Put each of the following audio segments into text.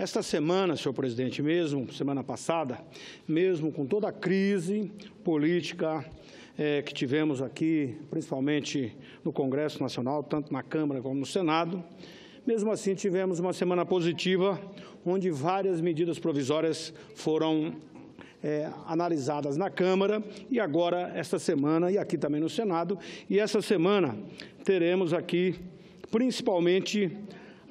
Esta semana, senhor presidente, mesmo semana passada, mesmo com toda a crise política que tivemos aqui, principalmente no Congresso Nacional, tanto na Câmara como no Senado, mesmo assim tivemos uma semana positiva, onde várias medidas provisórias foram analisadas na Câmara e agora, esta semana, e aqui também no Senado, e essa semana teremos aqui, principalmente,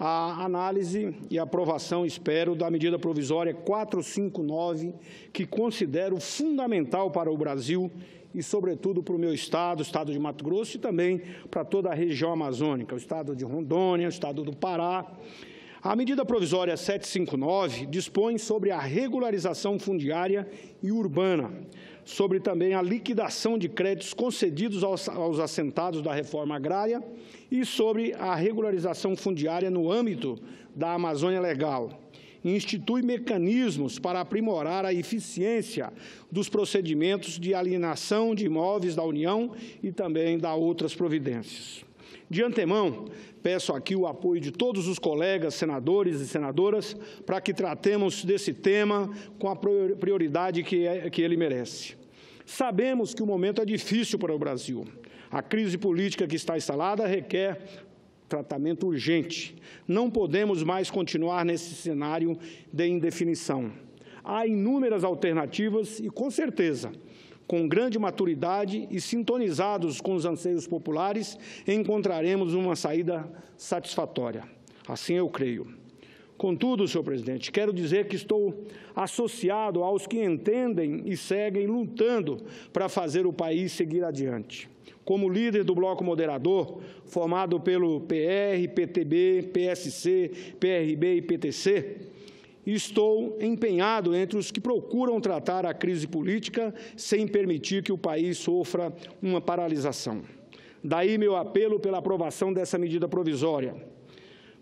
a análise e aprovação, espero, da medida provisória 459, que considero fundamental para o Brasil e, sobretudo, para o meu estado, o estado de Mato Grosso, e também para toda a região amazônica, o estado de Rondônia, o estado do Pará. A medida provisória 759 dispõe sobre a regularização fundiária e urbana, sobre também a liquidação de créditos concedidos aos assentados da reforma agrária e sobre a regularização fundiária no âmbito da Amazônia Legal. Institui mecanismos para aprimorar a eficiência dos procedimentos de alienação de imóveis da União e também da outras providências. De antemão, peço aqui o apoio de todos os colegas, senadores e senadoras, para que tratemos desse tema com a prioridade que ele merece. Sabemos que o momento é difícil para o Brasil. A crise política que está instalada requer tratamento urgente. Não podemos mais continuar nesse cenário de indefinição. Há inúmeras alternativas e, com certeza, com grande maturidade e sintonizados com os anseios populares, encontraremos uma saída satisfatória. Assim eu creio. Contudo, senhor presidente, quero dizer que estou associado aos que entendem e seguem lutando para fazer o país seguir adiante. Como líder do Bloco Moderador, formado pelo PR, PTB, PSC, PRB e PTC, estou empenhado entre os que procuram tratar a crise política sem permitir que o país sofra uma paralisação. Daí meu apelo pela aprovação dessa medida provisória.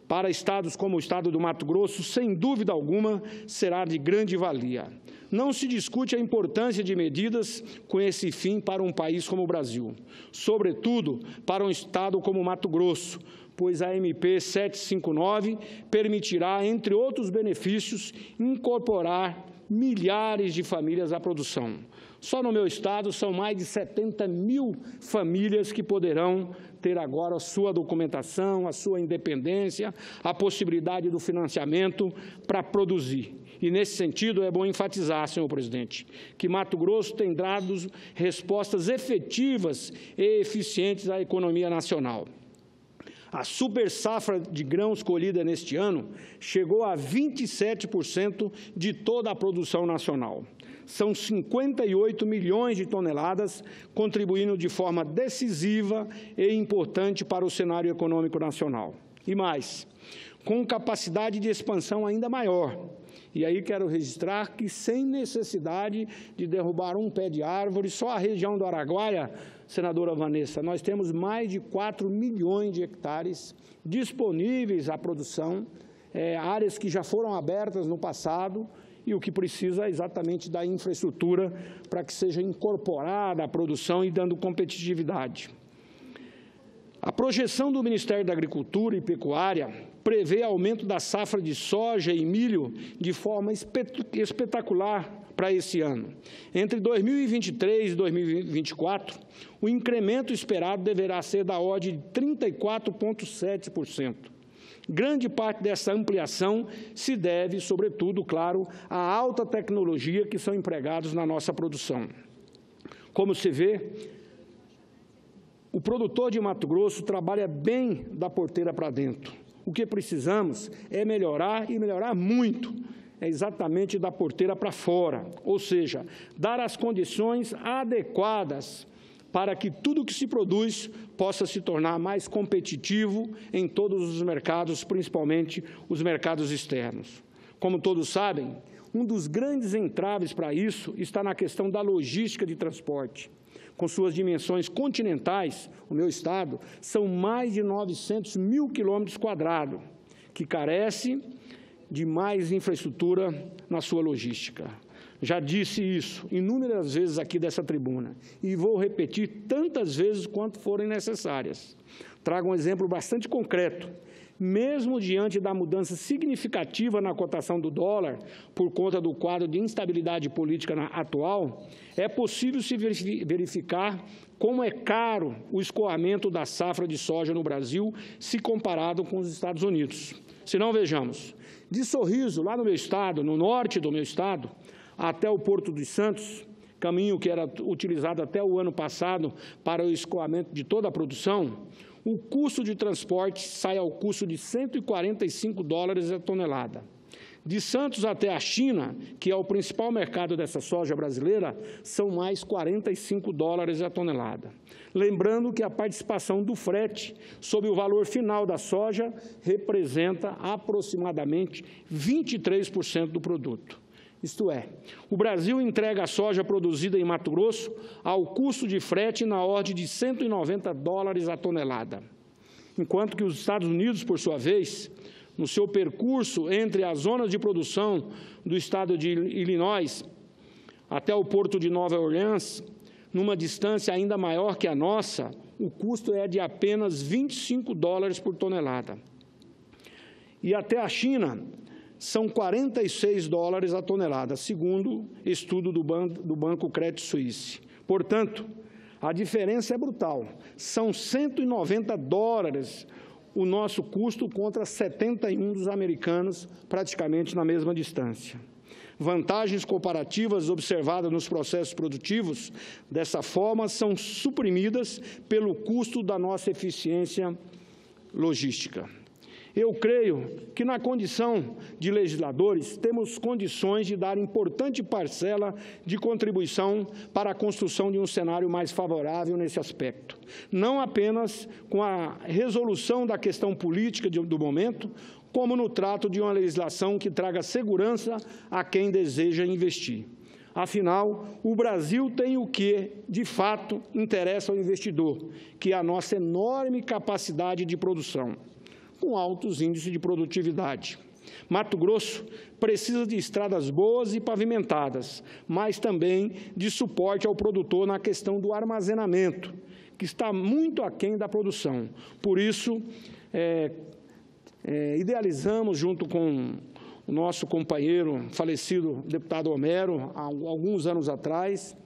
Para estados como o estado do Mato Grosso, sem dúvida alguma, será de grande valia. Não se discute a importância de medidas com esse fim para um país como o Brasil, sobretudo para um estado como o Mato Grosso, pois a MP 759 permitirá, entre outros benefícios, incorporar milhares de famílias à produção. Só no meu estado são mais de 70 mil famílias que poderão ter agora a sua documentação, a sua independência, a possibilidade do financiamento para produzir. E, nesse sentido, é bom enfatizar, senhor presidente, que Mato Grosso tem dado respostas efetivas e eficientes à economia nacional. A super safra de grãos colhida neste ano chegou a 27% de toda a produção nacional. São 58 milhões de toneladas, contribuindo de forma decisiva e importante para o cenário econômico nacional. E mais, com capacidade de expansão ainda maior. E aí quero registrar que, sem necessidade de derrubar um pé de árvore, só a região do Araguaia, senadora Vanessa, nós temos mais de 4 milhões de hectares disponíveis à produção, áreas que já foram abertas no passado, e o que precisa é exatamente da infraestrutura para que seja incorporada à produção e dando competitividade. A projeção do Ministério da Agricultura e Pecuária prevê aumento da safra de soja e milho de forma espetacular para esse ano. Entre 2023 e 2024, o incremento esperado deverá ser da ordem de 34,7%. Grande parte dessa ampliação se deve, sobretudo, claro, à alta tecnologia que são empregados na nossa produção. Como se vê, o produtor de Mato Grosso trabalha bem da porteira para dentro. O que precisamos é melhorar e melhorar muito, exatamente da porteira para fora, ou seja, dar as condições adequadas para que tudo que se produz possa se tornar mais competitivo em todos os mercados, principalmente os mercados externos. Como todos sabem, um dos grandes entraves para isso está na questão da logística de transporte. Com suas dimensões continentais, o meu estado, são mais de 900 mil quilômetros quadrados, que carece de mais infraestrutura na sua logística. Já disse isso inúmeras vezes aqui dessa tribuna e vou repetir tantas vezes quanto forem necessárias. Trago um exemplo bastante concreto Mesmo diante da mudança significativa na cotação do dólar, por conta do quadro de instabilidade política atual, é possível se verificar como é caro o escoamento da safra de soja no Brasil, se comparado com os Estados Unidos. Se não, vejamos. De Sorriso, lá no meu estado, no norte do meu estado, até o Porto dos Santos, caminho que era utilizado até o ano passado para o escoamento de toda a produção, o custo de transporte sai ao custo de $145 a tonelada. De Santos até a China, que é o principal mercado dessa soja brasileira, são mais $45 a tonelada. Lembrando que a participação do frete sobre o valor final da soja representa aproximadamente 23% do produto. Isto é, o Brasil entrega a soja produzida em Mato Grosso ao custo de frete na ordem de $190 a tonelada, enquanto que os Estados Unidos, por sua vez, no seu percurso entre as zonas de produção do estado de Illinois até o porto de Nova Orleans, numa distância ainda maior que a nossa, o custo é de apenas $25 por tonelada. E até a China, são $46 a tonelada, segundo estudo do Banco Credit Suisse. Portanto, a diferença é brutal. São $190 o nosso custo contra 71 dos americanos, praticamente na mesma distância. Vantagens comparativas observadas nos processos produtivos, dessa forma, são suprimidas pelo custo da nossa eficiência logística. Eu creio que, na condição de legisladores, temos condições de dar importante parcela de contribuição para a construção de um cenário mais favorável nesse aspecto, não apenas com a resolução da questão política do momento, como no trato de uma legislação que traga segurança a quem deseja investir. Afinal, o Brasil tem o que, de fato, interessa ao investidor, que é a nossa enorme capacidade de produção, com altos índices de produtividade. Mato Grosso precisa de estradas boas e pavimentadas, mas também de suporte ao produtor na questão do armazenamento, que está muito aquém da produção. Por isso, idealizamos, junto com o nosso companheiro falecido deputado Homero, há alguns anos atrás,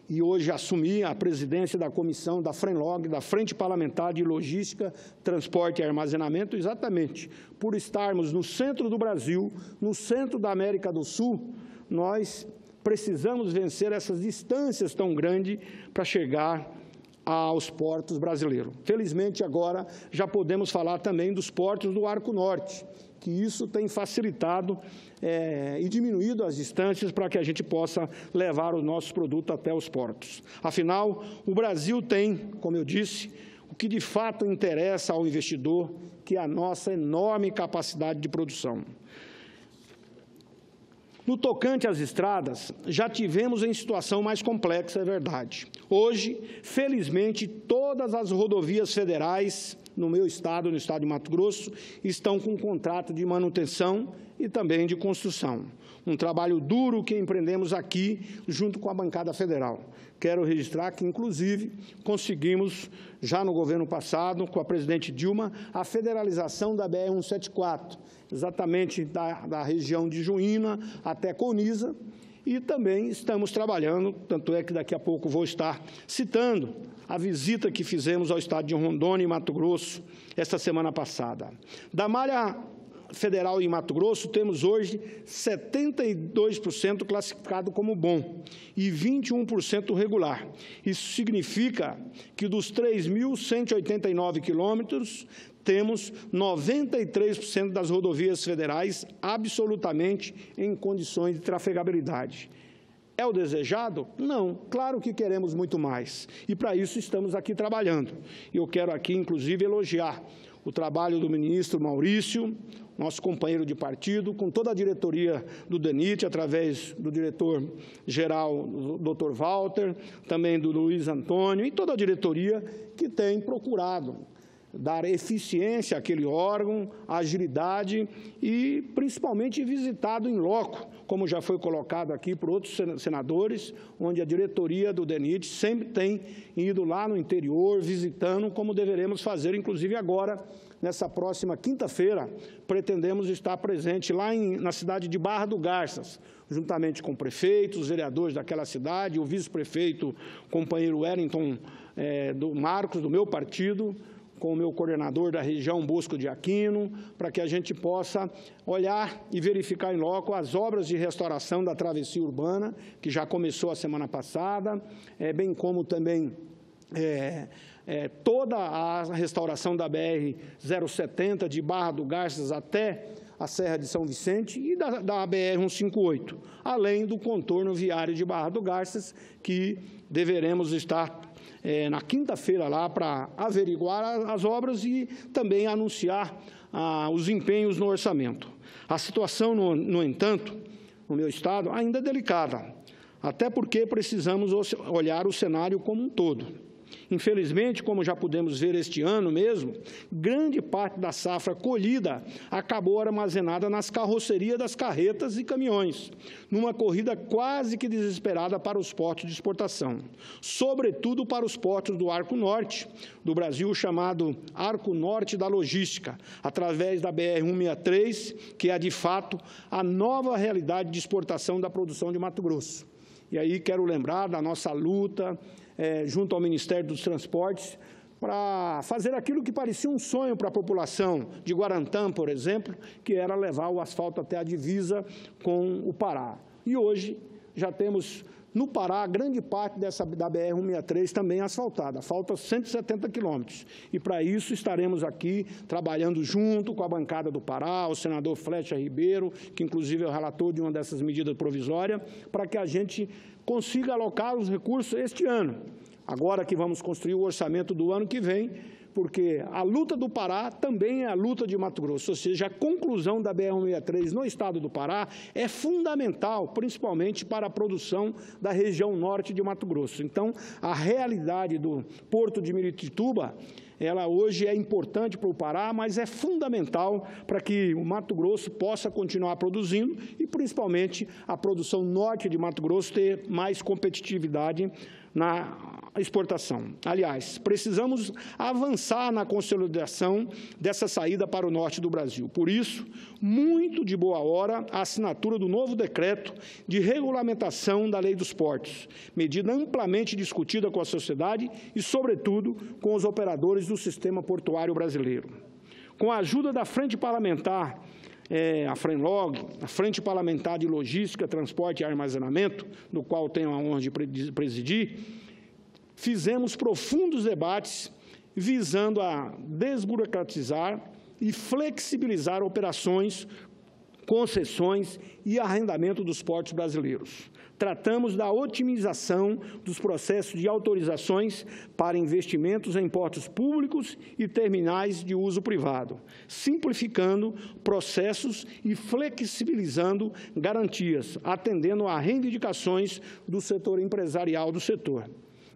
e hoje assumi a presidência da comissão da FRENLOG, da Frente Parlamentar de Logística, Transporte e Armazenamento, exatamente por estarmos no centro do Brasil, no centro da América do Sul, nós precisamos vencer essas distâncias tão grandes para chegar aos portos brasileiros. Felizmente, agora, já podemos falar também dos portos do Arco Norte, que isso tem facilitado e diminuído as distâncias para que a gente possa levar os nossos produtos até os portos. Afinal, o Brasil tem, como eu disse, o que de fato interessa ao investidor, que é a nossa enorme capacidade de produção. No tocante às estradas, já tivemos em situação mais complexa, é verdade. Hoje, felizmente, todas as rodovias federais no meu estado, no estado de Mato Grosso, estão com contrato de manutenção e também de construção. Um trabalho duro que empreendemos aqui, junto com a bancada federal. Quero registrar que, inclusive, conseguimos, já no governo passado, com a presidente Dilma, a federalização da BR-174, exatamente da região de Juína até Coniza, e também estamos trabalhando, tanto é que daqui a pouco vou estar citando a visita que fizemos ao estado de Rondônia e Mato Grosso esta semana passada. Da malha federal em Mato Grosso, temos hoje 72% classificado como bom e 21% regular. Isso significa que dos 3.189 quilômetros, temos 93% das rodovias federais absolutamente em condições de trafegabilidade. É o desejado? Não. Claro que queremos muito mais. E, para isso, estamos aqui trabalhando. Eu quero aqui, inclusive, elogiar o trabalho do ministro Maurício, nosso companheiro de partido, com toda a diretoria do DENIT, através do diretor-geral, Dr. Walter, também do Luiz Antônio, e toda a diretoria que tem procurado dar eficiência àquele órgão, agilidade e, principalmente, visitado em loco, como já foi colocado aqui por outros senadores, onde a diretoria do DENIT sempre tem ido lá no interior, visitando, como deveremos fazer, inclusive agora, nessa próxima quinta-feira, pretendemos estar presente lá na cidade de Barra do Garças, juntamente com prefeitos, os vereadores daquela cidade, o vice-prefeito, companheiro Wellington do Marcos, do meu partido, com o meu coordenador da região, Bosco de Aquino, para que a gente possa olhar e verificar em loco as obras de restauração da travessia urbana, que já começou a semana passada, bem como também toda a restauração da BR-070 de Barra do Garças até a Serra de São Vicente e da BR-158, além do contorno viário de Barra do Garças, que deveremos estar na quinta-feira lá para averiguar as obras e também anunciar os empenhos no orçamento. A situação, no entanto, no meu estado, ainda é delicada, até porque precisamos olhar o cenário como um todo. Infelizmente, como já pudemos ver este ano mesmo, grande parte da safra colhida acabou armazenada nas carrocerias das carretas e caminhões, numa corrida quase que desesperada para os portos de exportação, sobretudo para os portos do Arco Norte do Brasil, chamado Arco Norte da Logística, através da BR-163, que é, de fato, a nova realidade de exportação da produção de Mato Grosso. E aí quero lembrar da nossa luta junto ao Ministério dos Transportes, para fazer aquilo que parecia um sonho para a população de Guarantã, por exemplo, que era levar o asfalto até a divisa com o Pará. E hoje já temos no Pará grande parte da BR-163 também asfaltada, falta 170 quilômetros. E para isso estaremos aqui trabalhando junto com a bancada do Pará, o senador Flecha Ribeiro, que inclusive é o relator de uma dessas medidas provisórias, para que a gente consiga alocar os recursos este ano, agora que vamos construir o orçamento do ano que vem, porque a luta do Pará também é a luta de Mato Grosso, ou seja, a conclusão da BR-163 no estado do Pará é fundamental, principalmente para a produção da região norte de Mato Grosso. Então, a realidade do Porto de Miritituba, ela hoje é importante para o Pará, mas é fundamental para que o Mato Grosso possa continuar produzindo e, principalmente, a produção norte de Mato Grosso ter mais competitividade na exportação. Aliás, precisamos avançar na consolidação dessa saída para o norte do Brasil. Por isso, muito de boa hora a assinatura do novo decreto de regulamentação da Lei dos Portos, medida amplamente discutida com a sociedade e, sobretudo, com os operadores do sistema portuário brasileiro. Com a ajuda da Frente Parlamentar, a FRENLOG, a Frente Parlamentar de Logística, Transporte e Armazenamento, do qual tenho a honra de presidir, fizemos profundos debates visando a desburocratizar e flexibilizar operações, concessões e arrendamento dos portos brasileiros. Tratamos da otimização dos processos de autorizações para investimentos em portos públicos e terminais de uso privado, simplificando processos e flexibilizando garantias, atendendo a reivindicações do setor empresarial do setor.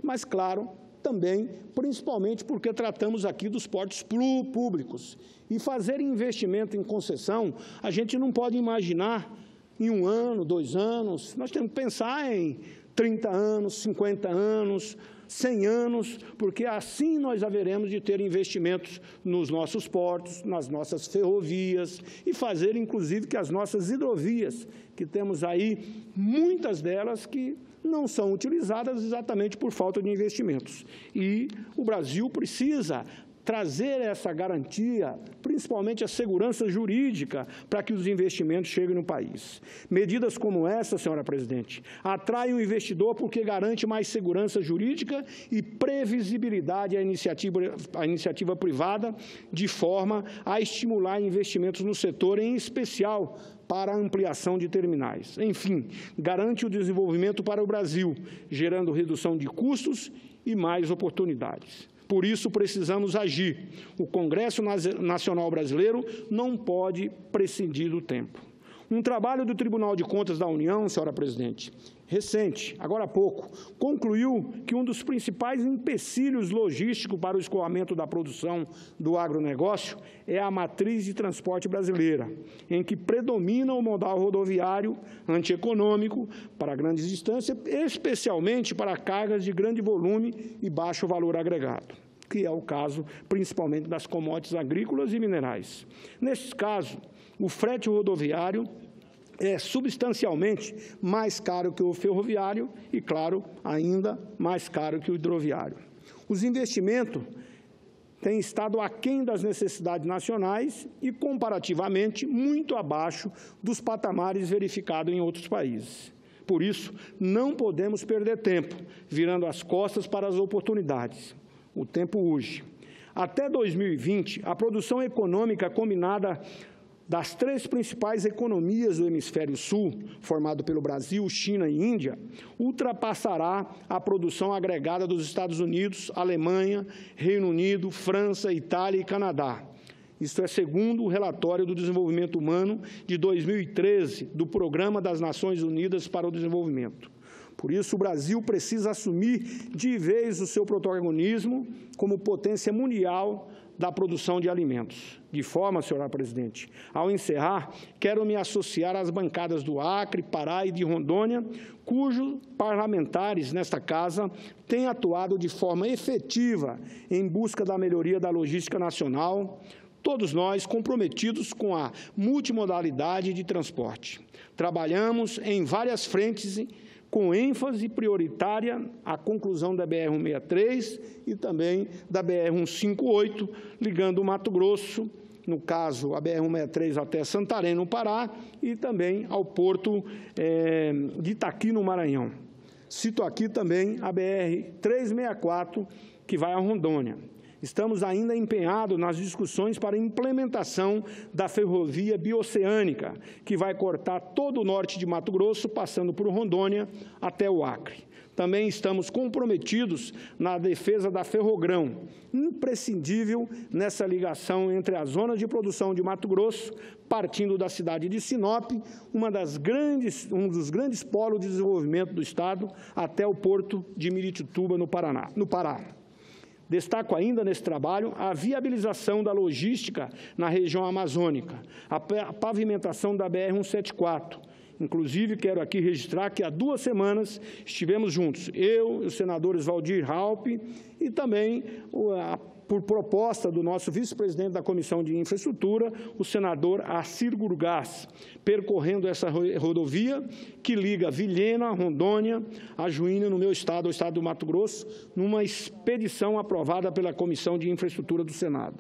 Mas, claro, também, principalmente porque tratamos aqui dos portos públicos. E fazer investimento em concessão, a gente não pode imaginar em 1 ano, 2 anos, nós temos que pensar em 30 anos, 50 anos, 100 anos, porque assim nós haveremos de ter investimentos nos nossos portos, nas nossas ferrovias e fazer, inclusive, que as nossas hidrovias, que temos aí muitas delas que não são utilizadas exatamente por falta de investimentos. E o Brasil precisa trazer essa garantia, principalmente a segurança jurídica, para que os investimentos cheguem no país. Medidas como essa, senhora presidente, atraem o investidor porque garante mais segurança jurídica e previsibilidade à iniciativa privada, de forma a estimular investimentos no setor, em especial para a ampliação de terminais. Enfim, garante o desenvolvimento para o Brasil, gerando redução de custos e mais oportunidades. Por isso, precisamos agir. O Congresso Nacional Brasileiro não pode prescindir do tempo. Um trabalho do Tribunal de Contas da União, senhora presidente, recente, agora há pouco, concluiu que um dos principais empecilhos logísticos para o escoamento da produção do agronegócio é a matriz de transporte brasileira, em que predomina o modal rodoviário antieconômico para grandes distâncias, especialmente para cargas de grande volume e baixo valor agregado. que é o caso principalmente das commodities agrícolas e minerais. Neste caso, o frete rodoviário é substancialmente mais caro que o ferroviário e, claro, ainda mais caro que o hidroviário. Os investimentos têm estado aquém das necessidades nacionais e, comparativamente, muito abaixo dos patamares verificados em outros países. Por isso, não podemos perder tempo, virando as costas para as oportunidades. O tempo urge. Até 2020, a produção econômica combinada das 3 principais economias do hemisfério sul, formado pelo Brasil, China e Índia, ultrapassará a produção agregada dos Estados Unidos, Alemanha, Reino Unido, França, Itália e Canadá. Isto é segundo o relatório do desenvolvimento humano de 2013 do Programa das Nações Unidas para o Desenvolvimento. Por isso, o Brasil precisa assumir de vez o seu protagonismo como potência mundial da produção de alimentos. De forma, senhora presidente, ao encerrar, quero me associar às bancadas do Acre, Pará e de Rondônia, cujos parlamentares nesta Casa têm atuado de forma efetiva em busca da melhoria da logística nacional, todos nós comprometidos com a multimodalidade de transporte. Trabalhamos em várias frentes com ênfase prioritária a conclusão da BR-163 e também da BR-158, ligando o Mato Grosso, no caso a BR-163 até Santarém, no Pará, e também ao porto de Itaqui, no Maranhão. Cito aqui também a BR-364, que vai a Rondônia. Estamos ainda empenhados nas discussões para a implementação da ferrovia bioceânica, que vai cortar todo o norte de Mato Grosso, passando por Rondônia até o Acre. Também estamos comprometidos na defesa da Ferrogrão, imprescindível nessa ligação entre a zona de produção de Mato Grosso, partindo da cidade de Sinop, um dos grandes polos de desenvolvimento do Estado, até o porto de Miritituba, no Pará. Destaco ainda nesse trabalho a viabilização da logística na região amazônica, a pavimentação da BR-174. Inclusive, quero aqui registrar que há 2 semanas estivemos juntos, eu e os senadores Valdir Raupp e também, por proposta do nosso vice-presidente da Comissão de Infraestrutura, o senador Assir Gurgás, percorrendo essa rodovia que liga Vilhena, Rondônia, a Juína, no meu estado, ao estado do Mato Grosso, numa expedição aprovada pela Comissão de Infraestrutura do Senado.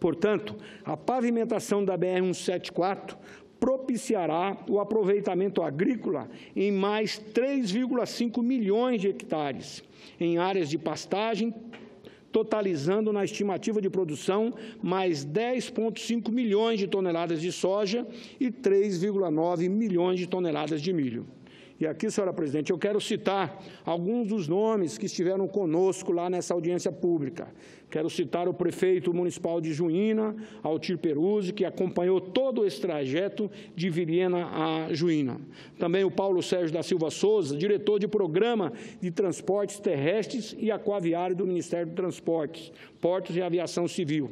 Portanto, a pavimentação da BR-174 propiciará o aproveitamento agrícola em mais 3,5 milhões de hectares, em áreas de pastagem, totalizando na estimativa de produção mais 10,5 milhões de toneladas de soja e 3,9 milhões de toneladas de milho. E aqui, senhora presidente, eu quero citar alguns dos nomes que estiveram conosco lá nessa audiência pública. Quero citar o prefeito municipal de Juína, Altir Peruzzi, que acompanhou todo esse trajeto de Vilhena a Juína. Também o Paulo Sérgio da Silva Souza, diretor de Programa de Transportes Terrestres e Aquaviário do Ministério do Transportes, Portos e Aviação Civil.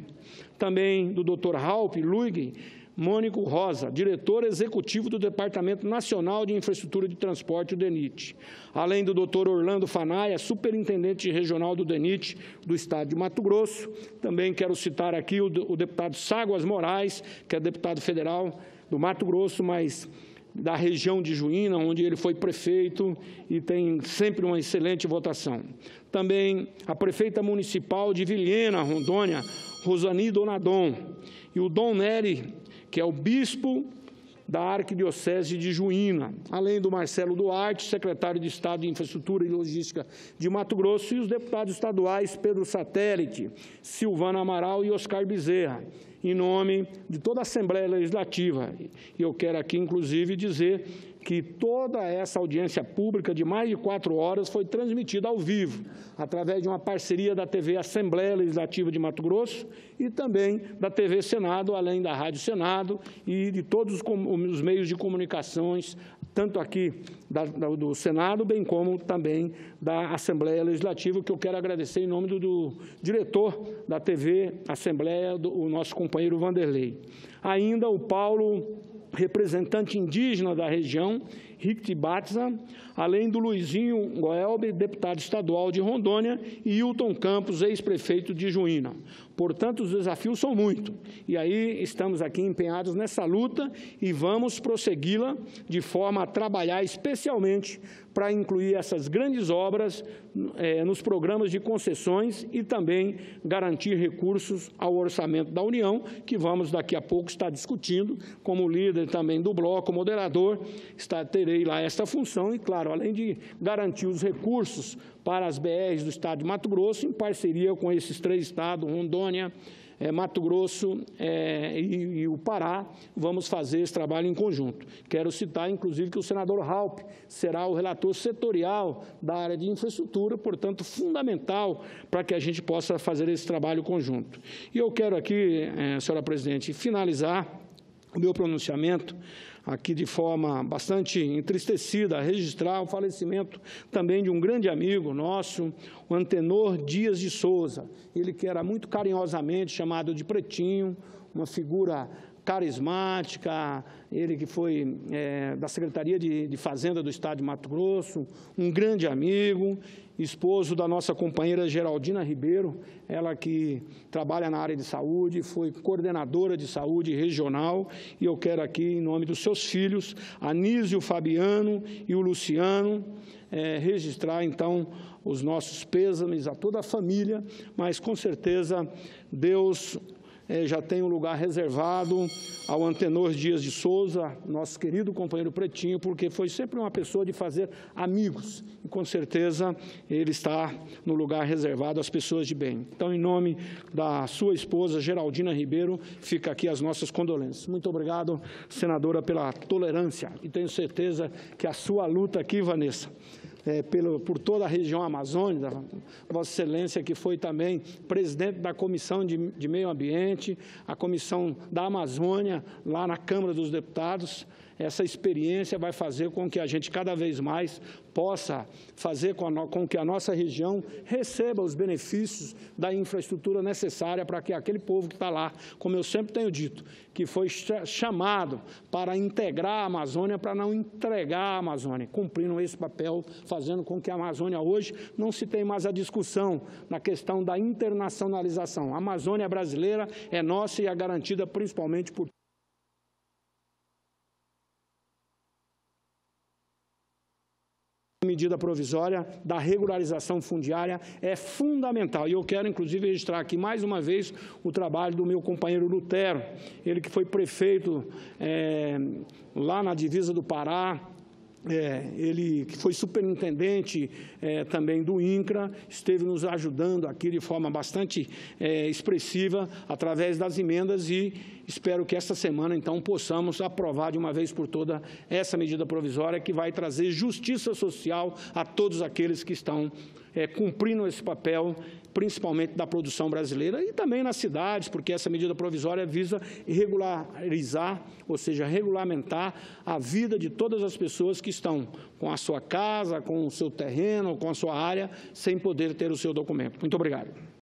Também do Dr. Raupp Luig Mônico Rosa, diretor executivo do Departamento Nacional de Infraestrutura de Transporte, o DENIT. Além do Dr. Orlando Fanaia, superintendente regional do DENIT do Estado de Mato Grosso. Também quero citar aqui o deputado Ságuas Moraes, que é deputado federal do Mato Grosso, mas da região de Juína, onde ele foi prefeito e tem sempre uma excelente votação. Também a prefeita municipal de Vilhena, Rondônia, Rosani Donadon, e o Dom Nery, que é o bispo da Arquidiocese de Juína, além do Marcelo Duarte, secretário de Estado de Infraestrutura e Logística de Mato Grosso, e os deputados estaduais Pedro Satélite, Silvana Amaral e Oscar Bezerra, em nome de toda a Assembleia Legislativa. E eu quero aqui, inclusive, dizer que toda essa audiência pública de mais de 4 horas foi transmitida ao vivo, através de uma parceria da TV Assembleia Legislativa de Mato Grosso e também da TV Senado, além da Rádio Senado e de todos os meios de comunicações, tanto aqui do Senado, bem como também da Assembleia Legislativa, que eu quero agradecer em nome do diretor da TV Assembleia, o nosso companheiro Vanderlei. Ainda o Paulo representante indígena da região, Rick Batza, além do Luizinho Goelbe, deputado estadual de Rondônia, e Hilton Campos, ex-prefeito de Juína. Portanto, os desafios são muitos, e aí estamos aqui empenhados nessa luta e vamos prossegui-la de forma a trabalhar especialmente para incluir essas grandes obras nos programas de concessões e também garantir recursos ao orçamento da União, que vamos daqui a pouco estar discutindo, como líder também do bloco moderador, terei lá esta função e, claro, além de garantir os recursos para as BRs do Estado de Mato Grosso, em parceria com esses 3 estados, Rondônia, Mato Grosso e o Pará, vamos fazer esse trabalho em conjunto. Quero citar, inclusive, que o senador Raupp será o relator setorial da área de infraestrutura, portanto, fundamental para que a gente possa fazer esse trabalho conjunto. E eu quero aqui, senhora presidente, finalizar o meu pronunciamento aqui de forma bastante entristecida, registrar o falecimento também de um grande amigo nosso, o Antenor Dias de Souza, ele que era muito carinhosamente chamado de Pretinho, uma figura carismática, ele que foi da Secretaria de Fazenda do Estado de Mato Grosso, um grande amigo, esposo da nossa companheira Geraldina Ribeiro, ela que trabalha na área de saúde, foi coordenadora de saúde regional, e eu quero aqui, em nome dos seus filhos, Anísio, Fabiano e o Luciano, registrar, então, os nossos pêsames a toda a família, mas, com certeza, Deus já tem um lugar reservado ao Antenor Dias de Souza, nosso querido companheiro Pretinho, porque foi sempre uma pessoa de fazer amigos, e com certeza ele está no lugar reservado às pessoas de bem. Então, em nome da sua esposa, Geraldina Ribeiro, fica aqui as nossas condolências. Muito obrigado, senadora, pela tolerância, e tenho certeza que a sua luta aqui, Vanessa, por toda a região amazônica, Vossa Excelência, que foi também presidente da Comissão de Meio Ambiente, a Comissão da Amazônia, lá na Câmara dos Deputados, essa experiência vai fazer com que a gente cada vez mais possa fazer com que a nossa região receba os benefícios da infraestrutura necessária para que aquele povo que está lá, como eu sempre tenho dito, que foi chamado para integrar a Amazônia, para não entregar a Amazônia, cumprindo esse papel, fazendo com que a Amazônia hoje não se tenha mais a discussão na questão da internacionalização. A Amazônia brasileira é nossa e é garantida principalmente por medida provisória da regularização fundiária é fundamental. E eu quero, inclusive, registrar aqui mais uma vez o trabalho do meu companheiro Lutero, ele que foi prefeito lá na divisa do Pará, ele que foi superintendente também do INCRA, esteve nos ajudando aqui de forma bastante expressiva através das emendas e espero que esta semana, então, possamos aprovar de uma vez por todas essa medida provisória que vai trazer justiça social a todos aqueles que estão cumprindo esse papel, principalmente da produção brasileira e também nas cidades, porque essa medida provisória visa regularizar, ou seja, regulamentar a vida de todas as pessoas que estão com a sua casa, com o seu terreno, com a sua área, sem poder ter o seu documento. Muito obrigado.